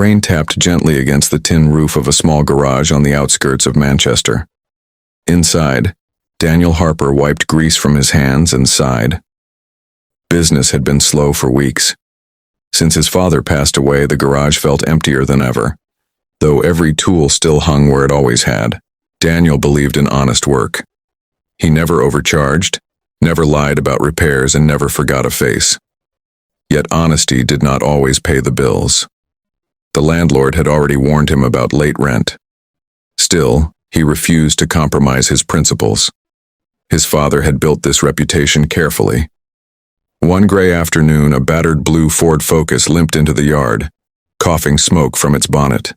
Rain tapped gently against the tin roof of a small garage on the outskirts of Manchester. Inside, Daniel Harper wiped grease from his hands and sighed. Business had been slow for weeks. Since his father passed away, the garage felt emptier than ever. Though every tool still hung where it always had, Daniel believed in honest work. He never overcharged, never lied about repairs, and never forgot a face. Yet honesty did not always pay the bills. The landlord had already warned him about late rent. Still, he refused to compromise his principles. His father had built this reputation carefully. One gray afternoon, a battered blue Ford Focus limped into the yard, coughing smoke from its bonnet.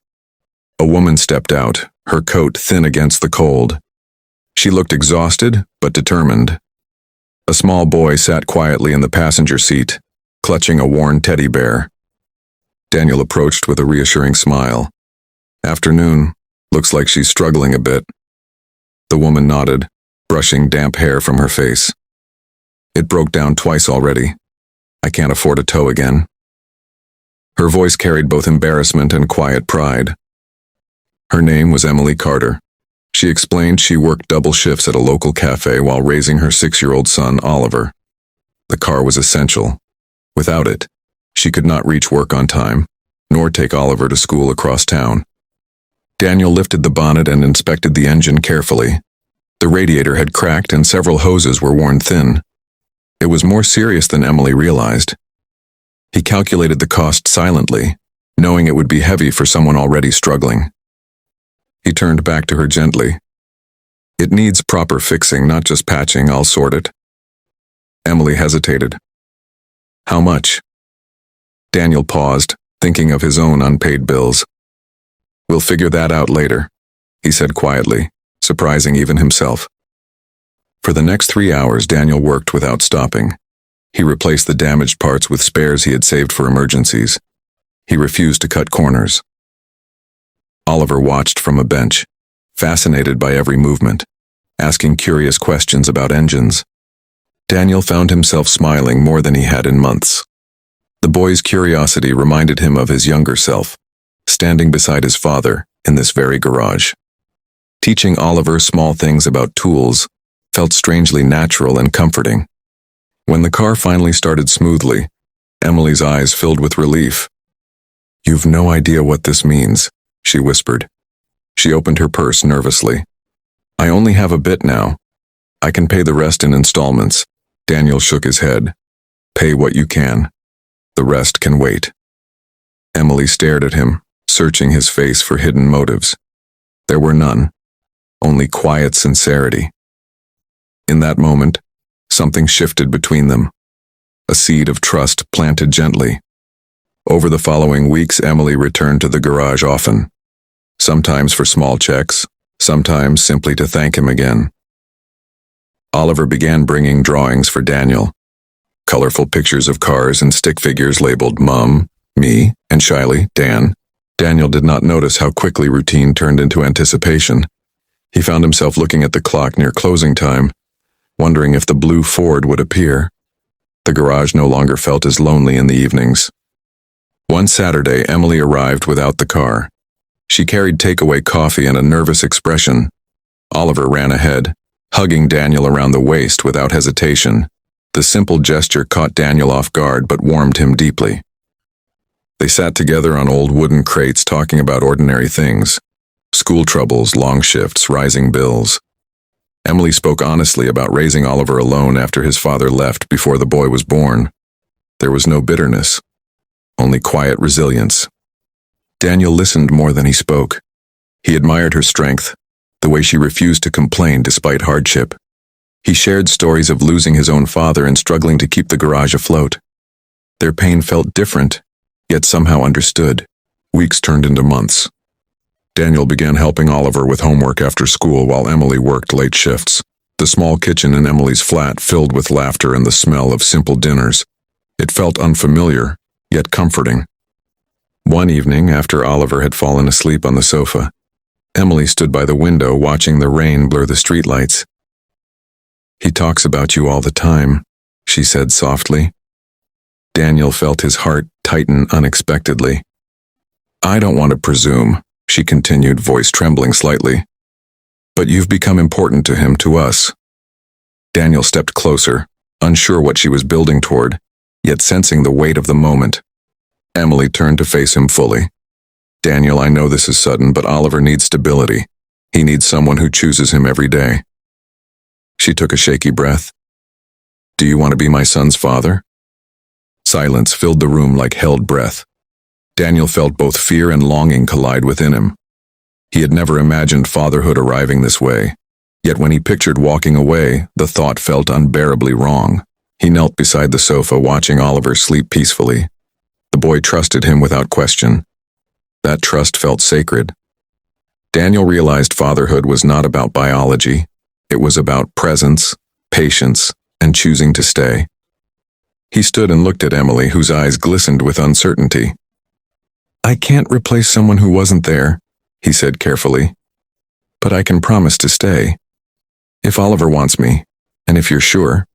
A woman stepped out, her coat thin against the cold. She looked exhausted, but determined. A small boy sat quietly in the passenger seat, clutching a worn teddy bear. Daniel approached with a reassuring smile. "Afternoon. Looks like she's struggling a bit." The woman nodded, brushing damp hair from her face. "It broke down twice already. I can't afford a tow again." Her voice carried both embarrassment and quiet pride. Her name was Emily Carter. She explained she worked double shifts at a local cafe while raising her 6-year-old son, Oliver. The car was essential. Without it, she could not reach work on time, nor take Oliver to school across town. Daniel lifted the bonnet and inspected the engine carefully. The radiator had cracked and several hoses were worn thin. It was more serious than Emily realized. He calculated the cost silently, knowing it would be heavy for someone already struggling. He turned back to her gently. "It needs proper fixing, not just patching. I'll sort it." Emily hesitated. "How much?" Daniel paused, thinking of his own unpaid bills. "We'll figure that out later," he said quietly, surprising even himself. For the next 3 hours, Daniel worked without stopping. He replaced the damaged parts with spares he had saved for emergencies. He refused to cut corners. Oliver watched from a bench, fascinated by every movement, asking curious questions about engines. Daniel found himself smiling more than he had in months. The boy's curiosity reminded him of his younger self, standing beside his father in this very garage. Teaching Oliver small things about tools felt strangely natural and comforting. When the car finally started smoothly, Emily's eyes filled with relief. "You've no idea what this means," she whispered. She opened her purse nervously. "I only have a bit now. I can pay the rest in installments." Daniel shook his head. "Pay what you can. The rest can wait." Emily stared at him, searching his face for hidden motives. There were none, only quiet sincerity. In that moment, something shifted between them. A seed of trust planted gently. Over the following weeks, Emily returned to the garage often. Sometimes for small checks, sometimes simply to thank him again. Oliver began bringing drawings for Daniel. Colorful pictures of cars and stick figures labeled Mom, Me, and shyly, Dan. Daniel did not notice how quickly routine turned into anticipation. He found himself looking at the clock near closing time, wondering if the blue Ford would appear. The garage no longer felt as lonely in the evenings. One Saturday, Emily arrived without the car. She carried takeaway coffee and a nervous expression. Oliver ran ahead, hugging Daniel around the waist without hesitation. The simple gesture caught Daniel off guard but warmed him deeply. They sat together on old wooden crates talking about ordinary things. School troubles, long shifts, rising bills. Emily spoke honestly about raising Oliver alone after his father left before the boy was born. There was no bitterness, only quiet resilience. Daniel listened more than he spoke. He admired her strength, the way she refused to complain despite hardship. He shared stories of losing his own father and struggling to keep the garage afloat. Their pain felt different, yet somehow understood. Weeks turned into months. Daniel began helping Oliver with homework after school while Emily worked late shifts. The small kitchen in Emily's flat filled with laughter and the smell of simple dinners. It felt unfamiliar, yet comforting. One evening, after Oliver had fallen asleep on the sofa, Emily stood by the window watching the rain blur the streetlights. "He talks about you all the time," she said softly. Daniel felt his heart tighten unexpectedly. I don't want to presume, she continued, voice trembling slightly. But you've become important to him, to us. Daniel stepped closer, unsure what she was building toward, yet sensing the weight of the moment. Emily turned to face him fully. Daniel, I know this is sudden, but Oliver needs stability. He needs someone who chooses him every day. She took a shaky breath. Do you want to be my son's father? Silence filled the room like held breath. Daniel felt both fear and longing collide within him. He had never imagined fatherhood arriving this way, yet when he pictured walking away, the thought felt unbearably wrong. He knelt beside the sofa, watching Oliver sleep peacefully. The boy trusted him without question. That trust felt sacred. Daniel realized fatherhood was not about biology. It was about presence, patience, and choosing to stay. He stood and looked at Emily, whose eyes glistened with uncertainty. I can't replace someone who wasn't there, he said carefully. But I can promise to stay. If Oliver wants me, and if you're sure.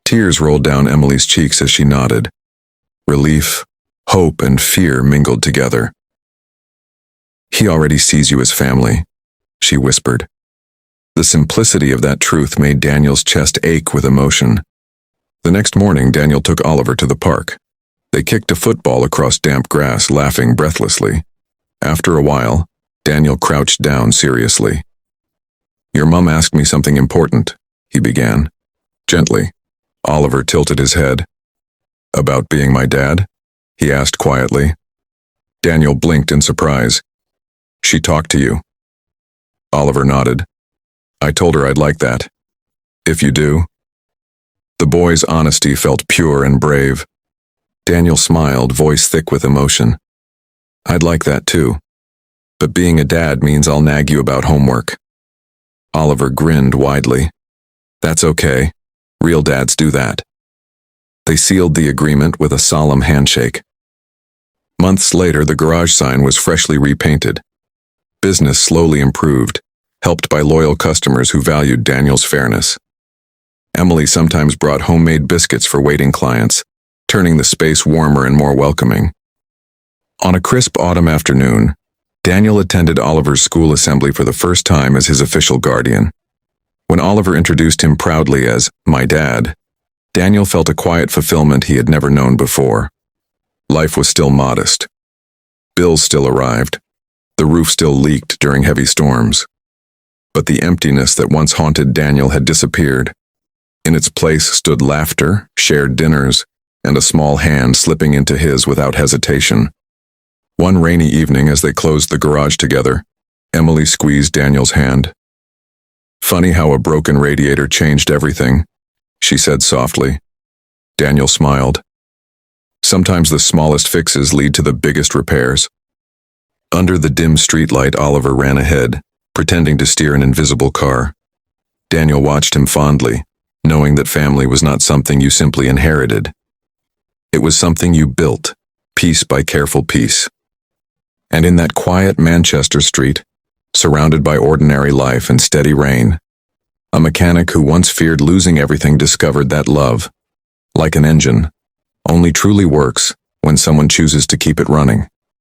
Tears rolled down Emily's cheeks as she nodded. Relief, hope, and fear mingled together. He already sees you as family, she whispered. The simplicity of that truth made Daniel's chest ache with emotion. The next morning, Daniel took Oliver to the park. They kicked a football across damp grass, laughing breathlessly. After a while, Daniel crouched down seriously. Your mom asked me something important, he began. Gently. Oliver tilted his head. About being my dad? He asked quietly. Daniel blinked in surprise. She talked to you. Oliver nodded. I told her I'd like that. If you do. The boy's honesty felt pure and brave. Daniel smiled, voice thick with emotion. I'd like that too. But being a dad means I'll nag you about homework. Oliver grinned widely. That's okay. Real dads do that. They sealed the agreement with a solemn handshake. Months later, the garage sign was freshly repainted. Business slowly improved, helped by loyal customers who valued Daniel's fairness. Emily sometimes brought homemade biscuits for waiting clients, turning the space warmer and more welcoming. On a crisp autumn afternoon, Daniel attended Oliver's school assembly for the first time as his official guardian. When Oliver introduced him proudly as my dad, Daniel felt a quiet fulfillment he had never known before. Life was still modest. Bills still arrived. The roof still leaked during heavy storms. But the emptiness that once haunted Daniel had disappeared. In its place stood laughter, shared dinners, and a small hand slipping into his without hesitation. One rainy evening, as they closed the garage together, Emily squeezed Daniel's hand. Funny how a broken radiator changed everything, she said softly. Daniel smiled. Sometimes the smallest fixes lead to the biggest repairs. Under the dim streetlight, Oliver ran ahead, pretending to steer an invisible car. Daniel watched him fondly, knowing that family was not something you simply inherited. It was something you built, piece by careful piece. And in that quiet Manchester street, surrounded by ordinary life and steady rain, a mechanic who once feared losing everything discovered that love, like an engine, only truly works when someone chooses to keep it running.